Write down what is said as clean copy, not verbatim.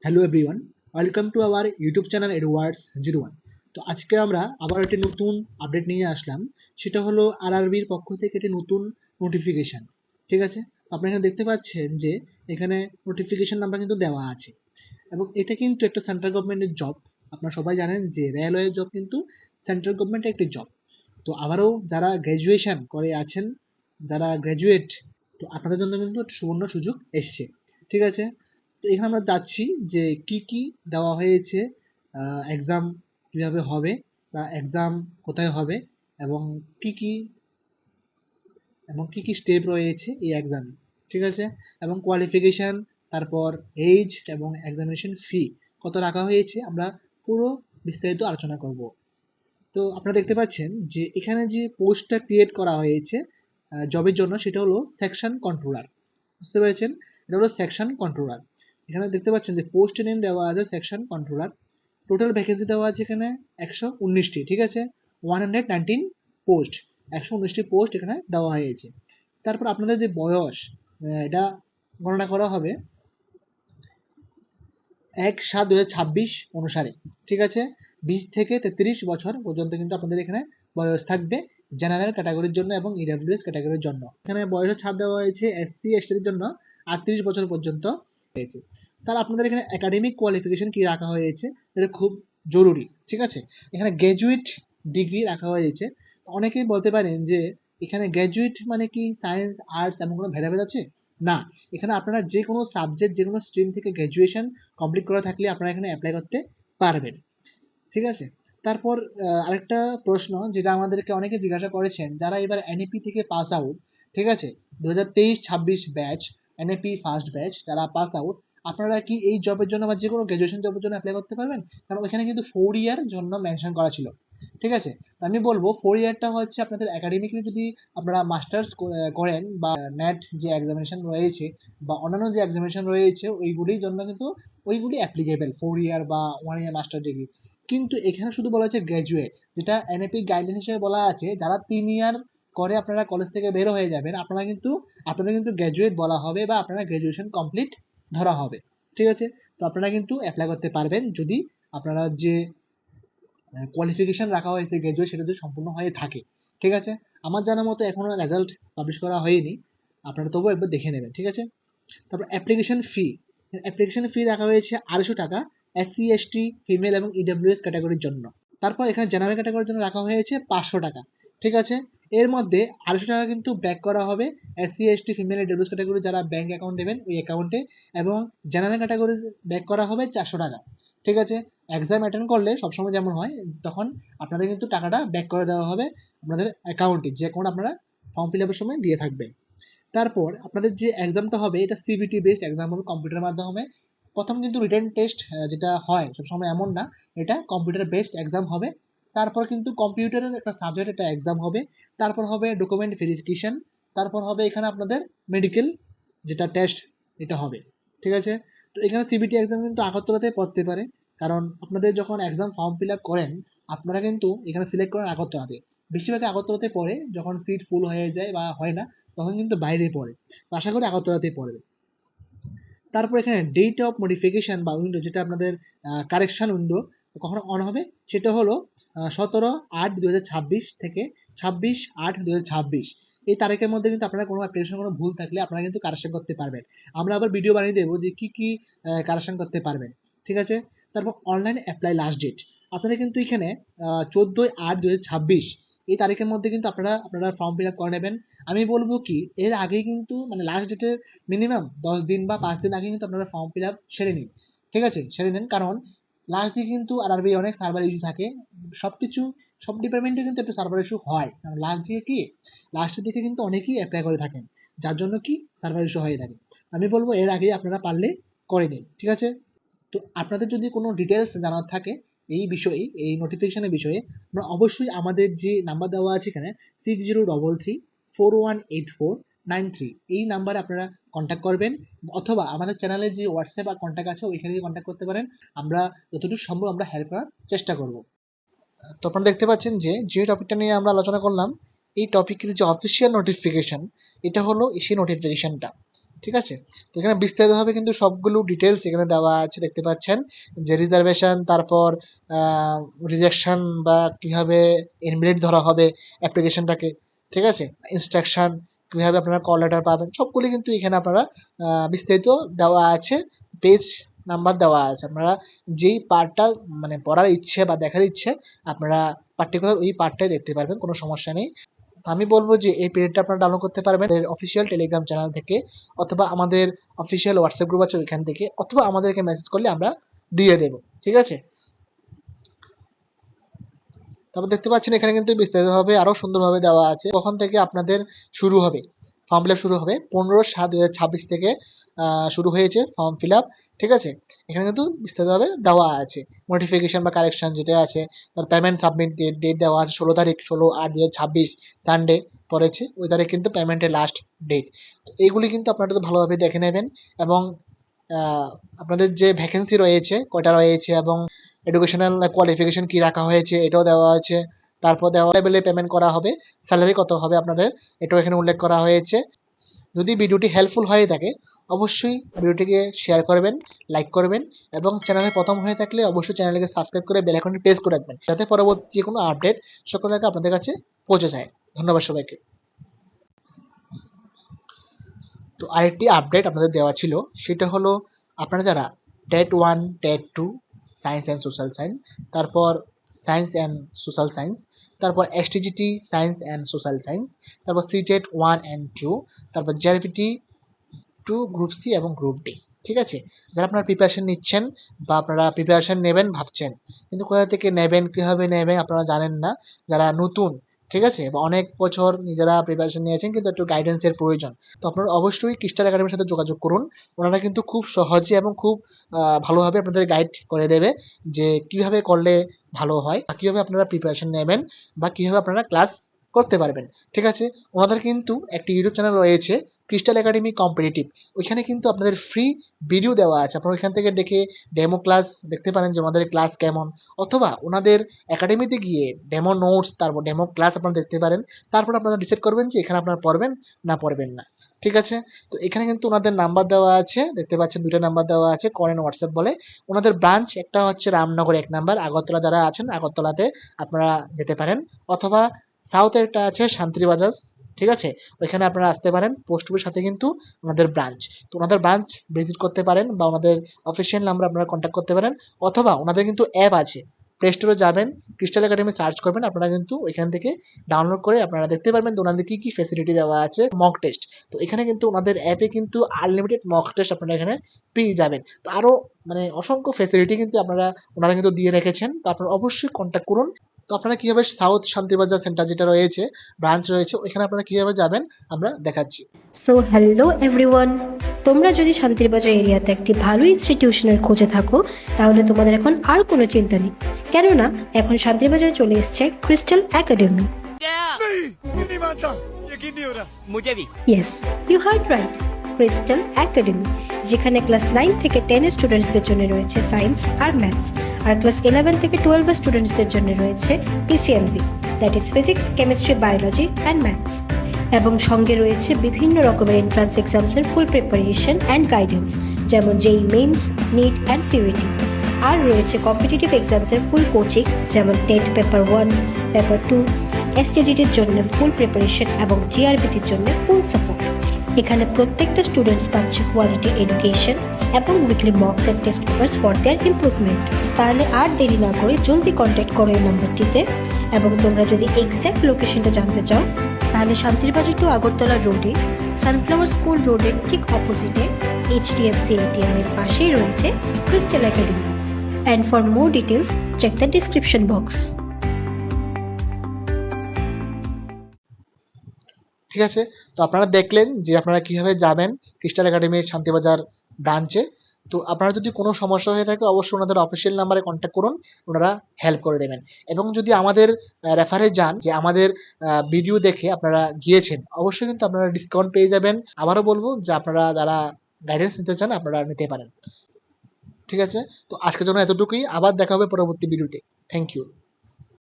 Hello everyone, welcome to our YouTube channel Edwards 01। তো আজকে আমরা আবার একটি নতুন আপডেট নিয়ে আসলাম। সেটা হলো আরআরবির পক্ষ থেকে একটি নতুন নোটিফিকেশান। ঠিক আছে, তো আপনি এখানে দেখতে পাচ্ছেন যে এখানে নোটিফিকেশান নাম্বার কিন্তু দেওয়া আছে এবং এটা কিন্তু একটা সেন্ট্রাল গভর্নমেন্টের জব। আপনারা সবাই জানেন যে রেলওয়ে জব কিন্তু সেন্ট্রাল গভর্নমেন্টের একটি জব। তো আবারও যারা গ্র্যাজুয়েশন করে আছেন, যারা গ্র্যাজুয়েট, তো আপনাদের জন্য কিন্তু একটা সুবর্ণ সুযোগ এসছে। ঠিক আছে, তো এখানে আমরা যাচ্ছি যে কি কি দেওয়া হয়েছে, এক্সাম কিভাবে হবে বা এক্সাম কোথায় হবে এবং কি কি কি স্টেপ রয়েছে এই এক্সামে। ঠিক আছে, এবং কোয়ালিফিকেশান, তারপর এইজ এবং এক্সামিনেশন ফি কত রাখা হয়েছে, আমরা পুরো বিস্তারিত আলোচনা করব। তো আপনারা দেখতে পাচ্ছেন যে এখানে যে পোস্টটা ক্রিয়েট করা হয়েছে জবের জন্য, সেটা হলো সেকশন কন্ট্রোলার। বুঝতে পেরেছেন, এটা হলো সেকশন কন্ট্রোলার। এখানে দেখতে পাচ্ছেন যে পোস্ট নেম দেওয়া আছে সেকশন কন্ট্রোলার। টোটাল ভ্যাকেন্সি দেওয়া আছে এখানে 119টি। ঠিক আছে, 119 পোস্ট, 119টি পোস্ট এখানে দেওয়া হয়েছে। তারপর আপনাদের যে বয়স, এটা গণনা করা হবে 1/7/2026 অনুসারে। ঠিক আছে, 20 থেকে 33 বছর পর্যন্ত কিন্তু আপনাদের এখানে বয়স থাকবে জেনারেল ক্যাটাগরির জন্য এবং ইডাব্লিউএস ক্যাটাগরির জন্য। এখানে বয়সের ছাড় দেওয়া হয়েছে এসসি এসটিদের জন্য 38 বছর পর্যন্ত হয়েছে। তার আপনাদের এখানে একাডেমিক কোয়ালিফিকেশন কি রাখা হয়েছে, এটা খুব জরুরি। ঠিক আছে, এখানে গ্র্যাজুয়েট ডিগ্রি রাখা হয়েছে। অনেকেই বলতে পারেন যে এখানে গ্র্যাজুয়েট মানে কি সায়েন্স আর্টস এমন কোনো ভেদাভেদ আছে? না, এখানে আপনারা যে কোনো সাবজেক্ট যে কোনো স্ট্রিম থেকে গ্র্যাজুয়েশন কমপ্লিট করা থাকলে আপনারা এখানে অ্যাপ্লাই করতে পারবেন। ঠিক আছে, তারপর আরেকটা প্রশ্ন যেটা আমাদেরকে অনেকে জিজ্ঞাসা করেছেন, যারা এবার এনএপি থেকে পাস আউট, ঠিক আছে, 2023-26 ব্যাচ, এনএপি ফার্স্ট ব্যাচ যারা পাস আউট, আপনারা কি এই জবের জন্য বা যে কোনো গ্র্যাজুয়েশন জবের জন্য অ্যাপ্লাই করতে পারবেন? কারণ এখানে কিন্তু 4 ইয়ার জন্য মেনশন করা ছিল। ঠিক আছে, তো আমি বলবো 4 ইয়ারটা হচ্ছে আপনাদের একাডেমিকলি যদি আপনারা মাস্টার্স করেন বা নেট যে এক্সামিনেশন রয়েছে বা অন্যান্য যে এক্সামিনেশন রয়েছে ওইগুলির জন্য কিন্তু ওইগুলি অ্যাপ্লিকেবল 4 ইয়ার বা 1 ইয়ার মাস্টার ডিগ্রি। কিন্তু এখানে শুধু বলা হচ্ছে গ্র্যাজুয়েট, যেটা এনএপি গাইডলাইন হিসেবে বলা আছে যারা 3 ইয়ার করে আপনারা কলেজ থেকে বের হয়ে যাবেন, আপনারা কিন্তু আপনাদের কিন্তু গ্র্যাজুয়েট বলা হবে বা আপনারা গ্র্যাজুয়েশন কমপ্লিট ধরা হবে। ঠিক আছে, তো আপনারা কিন্তু অ্যাপ্লাই করতে পারবেন যদি আপনারা যে কোয়ালিফিকেশন রাখা হয়েছে গ্র্যাজুয়েট সেটা যদি সম্পূর্ণ হয়ে থাকে। ঠিক আছে, আমার জানার মতো এখনো রেজাল্ট পাবলিশ করা হয়নি, আপনারা তবুও একবার দেখে নেবেন। ঠিক আছে, তারপর অ্যাপ্লিকেশন ফি রাখা হয়েছে 250 টাকা এসসি এসটি ফিমেল এবং ইডাব্লিউএস ক্যাটাগরির জন্য। তারপর এখানে জেনারেল ক্যাটাগরির জন্য রাখা হয়েছে 500 টাকা। ঠিক আছে, এর মধ্যে 250 টাকা কিন্তু ব্যাক করা হবে SC ST female EWS category যারা ব্যাংক অ্যাকাউন্ট দেবেন ওই অ্যাকাউন্টে, এবং জেনারেল ক্যাটাগরি ব্যাক করা হবে 400 টাকা। ঠিক আছে, এক্সাম অ্যাটেন্ড করলে সবসময় যেমন হয় তখন আপনাদের কিন্তু টাকাটা ব্যাক করে দেওয়া হবে আপনাদের অ্যাকাউন্টে, যে অ্যাকাউন্ট আপনারা ফর্ম ফিল আপের সময় দিয়ে থাকবেন। তারপর আপনাদের যে এক্সামটা হবে এটা সিবিটি বেসড এক্সাম হবে, কম্পিউটারের মাধ্যমে। প্রথম কিন্তু রিটেন টেস্ট যেটা হয় সবসময় এমন না, এটা কম্পিউটার বেসড এক্সাম হবে। তারপর কিন্তু কম্পিউটারের একটা সাবজেক্ট একটা এক্সাম হবে। তারপর হবে ডকুমেন্ট ভেরিফিকেশন। তারপর হবে এখানে আপনাদের মেডিকেল যেটা টেস্ট, এটা হবে। ঠিক আছে, তো এখানে সিবিটি এক্সাম কিন্তু আগরতলাতে পড়তে পারে, কারণ আপনাদের যখন এক্সাম ফর্ম ফিল আপ করেন আপনারা কিন্তু এখানে সিলেক্ট করেন আগরতলাতে। বেশিরভাগ আগরতলাতে পড়ে, যখন সিট ফুল হয়ে যায় বা হয় না তখন কিন্তু বাইরে পড়ে। তো আশা করি আগরতলাতেই পড়বে। তারপর এখানে ডেট অফ মডিফিকেশন বা উইন্ডো, যেটা আপনাদের কারেকশন উইন্ডো কখন অন হবে, সেটা হলো 17/8/2026 থেকে 26/8/2026। এই তারিখের মধ্যে কিন্তু আপনারা কোনো অ্যাপ্লিকেশন কোনো ভুল থাকলে আপনারা কিন্তু কারেকশন করতে পারবেন। আমরা আবার ভিডিও বানিয়ে দেবো যে কি কি কারেকশন করতে পারবেন। ঠিক আছে, তারপর অনলাইন অ্যাপ্লাই লাস্ট ডেট, আপনারা কিন্তু এখানে 14/8/2026 এই তারিখের মধ্যে কিন্তু আপনারা আপনারা ফর্ম ফিল আপ করে নেবেন। আমি বলবো কি এর আগেই কিন্তু মানে লাস্ট ডেটের মিনিমাম 10 দিন বা 5 দিন আগে কিন্তু আপনারা ফর্ম ফিল আপ সেরে নিন। ঠিক আছে, সেরে নেন, কারণ লাস্ট দিকে কিন্তু আরআরবি অনেক সার্ভার ইস্যু থাকে। সবকিছু সব ডিপার্টমেন্টে কিন্তু একটু সার্ভার ইস্যু হয়, কারণ লাস্ট দিকে কি লাস্টের দিকে কিন্তু অনেকেই অ্যাপ্লাই করে থাকেন, যার জন্য কি সার্ভার ইস্যু হয়ে থাকে। আমি বলবো এর আগেই আপনারা পারলে করে নিন। ঠিক আছে, তো আপনাদের যদি কোনো ডিটেলস জানার থাকে এই বিষয়ে, এই নোটিফিকেশনের বিষয়ে, আপনারা অবশ্যই আমাদের যে নাম্বার দেওয়া আছে এখানে 6033418493 এই নাম্বারে আপনারা কন্ট্যাক্ট করবেন, অথবা আমাদের চ্যানেলে যে হোয়াটসঅ্যাপ আর কন্ট্যাক্ট আছে ওইখানে গিয়ে কন্ট্যাক্ট করতে পারেন। আমরা যতটুকু সম্ভব আমরা হেল্প করার চেষ্টা করব। তো আপনারা দেখতে পাচ্ছেন যে যে টপিকটা নিয়ে আমরা আলোচনা করলাম, এই টপিকের যে অফিসিয়াল নোটিফিকেশন, এটা হলো সেই নোটিফিকেশনটা। ঠিক আছে। তো এখানে বিস্তারিতভাবে কিন্তু সবগুলো ডিটেলস এখানে দেওয়া আছে, দেখতে পাচ্ছেন যে রিজার্ভেশন, তারপর রিজেকশন বা কিভাবে ইনভ্যালিড ধরা হবে অ্যাপ্লিকেশনটাকে, ঠিক আছে, ইনস্ট্রাকশন কিভাবে আপনারা কল লেটার পাবেন, সবগুলি কিন্তু এখানে আপনারা বিস্তারিত দেওয়া আছে, পেজ নাম্বার দেওয়া আছে। আপনারা যেই পার্টটা মানে পড়ার ইচ্ছে বা দেখার ইচ্ছে আপনারা পার্টিকুলার ওই পার্টটাই দেখতে পারবেন, কোনো সমস্যা নেই। আমি বলবো যে এই পিডিএফটা আপনারা ডাউনলোড করতে পারবেন অফিসিয়াল টেলিগ্রাম চ্যানেল থেকে, অথবা আমাদের অফিসিয়াল হোয়াটসঅ্যাপ গ্রুপ আছে ওইখান থেকে, অথবা আমাদেরকে মেসেজ করলে আমরা দিয়ে দেবো, ঠিক আছে। তারপর দেখতে পাচ্ছেন এখানে কিন্তু বিস্তারিতভাবে আরো সুন্দরভাবে দেওয়া আছে কখন থেকে আপনাদের শুরু হবে, ফর্ম ফিল আপ শুরু হবে। 15/7/2026 থেকে শুরু হয়েছে ফর্ম ফিল আপ, ঠিক আছে। এখানে কিন্তু বিস্তারিতভাবে দেওয়া আছে নোটিফিকেশন বা কারেকশন যেটা আছে, তার পেমেন্ট সাবমিট ডেট দেওয়া আছে 16 তারিখ, 16/8/2026 সানডে পড়েছে, ওই তারিখ কিন্তু পেমেন্টের লাস্ট ডেট। তো এইগুলি কিন্তু আপনারা তো ভালোভাবে দেখে নেবেন, এবং আপনাদের যে ভ্যাকেন্সি রয়েছে কয়টা রয়েছে এবং এডুকেশনাল কোয়ালিফিকেশন কি রাখা হয়েছে এটাও দেওয়া আছে। তারপর দেওয়া লেভেলে পেমেন্ট করা হবে, স্যালারি কত হবে আপনাদের এটাও এখানে উল্লেখ করা হয়েছে। যদি ভিডিওটি হেল্পফুল হয়ে থাকে অবশ্যই ভিডিওটিকে শেয়ার করবেন, লাইক করবেন, এবং চ্যানেলে প্রথম হয়ে থাকলে অবশ্যই চ্যানেলকে সাবস্ক্রাইব করে বেল আইকনটি প্রেস করে রাখবেন, যাতে পরবর্তী যে কোনো আপডেট সকলের আগে আপনাদের কাছে পৌঁছে যায়। ধন্যবাদ সবাইকে। তো আরেকটি আপডেট আপনাদের দেওয়া ছিল, সেটা হলো আপনারা যারা TET 1, TET 2 science and social science, তারপর সায়েন্স অ্যান্ড সোশ্যাল সায়েন্স, তারপর STGT science and social science, তারপর সিটেট 1 and 2, তারপর জিআরপিটি 2 গ্রুপ সি এবং গ্রুপ ডি, ঠিক আছে। যারা আপনারা প্রিপারেশন নিচ্ছেন বা আপনারা প্রিপারেশন নেবেন ভাবছেন কিন্তু কোথা থেকে নেবেন কিভাবে নেবেন আপনারা জানেন না, যারা নতুন, ঠিক আছে, বা অনেক বছর নিজেরা প্রিপারেশন নিয়েছেন কিন্তু একটু গাইডেন্সের প্রয়োজন, তো আপনারা অবশ্যই ক্রিস্টাল একাডেমির সাথে যোগাযোগ করুন। ওনারা কিন্তু খুব সহজে এবং খুব ভালোভাবে আপনাদের গাইড করে দেবে যে কিভাবে করলে ভালো হয়, বা কিভাবে আপনারা প্রিপারেশন নেবেন, বা কিভাবে আপনারা ক্লাস করতে পারবেন, ঠিক আছে। ওনাদের কিন্তু একটি ইউটিউব চ্যানেল রয়েছে ক্রিস্টাল একাডেমি কম্পিটিটিভ, ওইখানে কিন্তু আপনাদের ফ্রি ভিডিও দেওয়া আছে, আপনারা ওইখান থেকে দেখে ডেমো ক্লাস দেখতে পারেন যে ওনাদের ক্লাস কেমন, অথবা ওনাদের একাডেমিতে গিয়ে ডেমো নোটস তারপর ডেমো ক্লাস আপনারা দেখতে পারেন। তারপর আপনারা ডিসাইড করবেন যে এখানে আপনারা পড়বেন না পড়বেন না, ঠিক আছে। তো এখানে কিন্তু ওনাদের নাম্বার দেওয়া আছে, দেখতে পাচ্ছেন দুইটা নাম্বার দেওয়া আছে, করেন হোয়াটসঅ্যাপ বলে। ওনাদের ব্রাঞ্চ একটা হচ্ছে রামনগর 1 নাম্বার, আগরতলা যারা আছেন আগরতলাতে আপনারা যেতে পারেন, অথবা সাউথে একটা আছে শান্তিবাজার, ঠিক আছে, ওইখানে আপনারা আসতে পারেন। পোস্ট অফিসের সাথে কিন্তু ওনাদের ব্রাঞ্চ, তো ওনাদের ব্রাঞ্চ ভিজিট করতে পারেন, বা ওনাদের অফিসিয়াল নাম্বার আপনারা কন্ট্যাক্ট করতে পারেন, অথবা ওনাদের কিন্তু অ্যাপ আছে, প্লে স্টোরে যাবেন, ক্রিস্টাল একাডেমি সার্চ করবেন, আপনারা কিন্তু ওইখান থেকে ডাউনলোড করে আপনারা দেখতে পারবেন যে ওনাদের কি কি ফ্যাসিলিটি দেওয়া আছে। মক টেস্ট, তো এখানে কিন্তু ওনাদের অ্যাপে কিন্তু আনলিমিটেড মক টেস্ট আপনারা এখানে পেয়ে যাবেন। তো আরো মানে অসংখ্য ফ্যাসিলিটি কিন্তু ওনারা কিন্তু দিয়ে রেখেছেন, তো আপনারা অবশ্যই কন্ট্যাক্ট করুন। তো আপনারা কিভাবে সাউথ শান্তিবাজার সেন্টার যেটা রয়েছে ব্রাঞ্চ রয়েছে ওইখানে আপনারা কিভাবে যাবেন আমরা দেখাচ্ছি। সো হ্যালো এভরিওয়ান, তোমরা যদি শান্তিরবাজার এরিয়াতে একটি ভালো ইনস্টিটিউশনের খোঁজে থাকো তাহলে তোমাদের এখন আর কোনো চিন্তা নেই, কেননা এখন শান্তিরবাজারে চলে এসেছে ক্রিস্টাল একাডেমি। नहीं मानता, यकीन नहीं हो रहा। मुझे भी। Yes, you heard right, Crystal Academy, যেখানে ক্লাস 9 থেকে 10 এর স্টুডেন্টসদের জন্য রয়েছে সায়েন্স আর ম্যাথস, আর ক্লাস 11 থেকে 12 এর স্টুডেন্টসদের জন্য রয়েছে PCMB, that is physics, chemistry, biology and maths, এবং সঙ্গে রয়েছে বিভিন্ন রকমের এন্ট্রান্স এক্সামসের ফুল প্রিপারেশন অ্যান্ড গাইডেন্স, যেমন JEE mains, NEET and CUET. আর রয়েছে কম্পিটিটিভ এক্সামসের ফুল কোচিং, যেমন টেট পেপার 1, পেপার 2, এসটিজিটির জন্য ফুল প্রিপারেশন এবং জিআরবিটির জন্য ফুল সাপোর্ট। এখানে প্রত্যেকটা স্টুডেন্টস পাচ্ছে কোয়ালিটি এডুকেশন এবং weekly mocks and test papers for their improvement. তাহলে আর দেরি না করে জলদি কন্ট্যাক্ট করো এই নাম্বারটিতে। এবং তোমরা যদি এক্স্যাক্ট লোকেশনটা জানতে চাও তাহলে শান্তিরবাজার টু আগরতলা রোডে, সানফ্লাওয়ার স্কুল রোডের ঠিক অপোজিটে এইচডিএফসি এটিএম এর পাশেই রয়েছে crystal academy. And for more details, check the description box. ঠিক আছে, তো আপনারা দেখলেন যে আপনারা কিভাবে যাবেন ক্রিস্টাল একাডেমির শান্তিবাজার ব্রাঞ্চে। তো আপনারা যদি কোনো সমস্যা হয়ে থাকে অবশ্যই ওনাদের অফিসিয়াল নাম্বারে কন্ট্যাক্ট করুন, ওনারা হেল্প করে দেবেন। এবং যদি আমাদের রেফারে যান যে আমাদের ভিডিও দেখে আপনারা গিয়েছেন অবশ্যই কিন্তু আপনারা ডিসকাউন্ট পেয়ে যাবেন। আবারও বলবো যে আপনারা যারা গাইডেন্স নিতে চান আপনারা নিতে পারেন, ঠিক আছে। তো আজকের জন্য এতটুকুই, আবার দেখা হবে পরবর্তী ভিডিওতে। Thank you.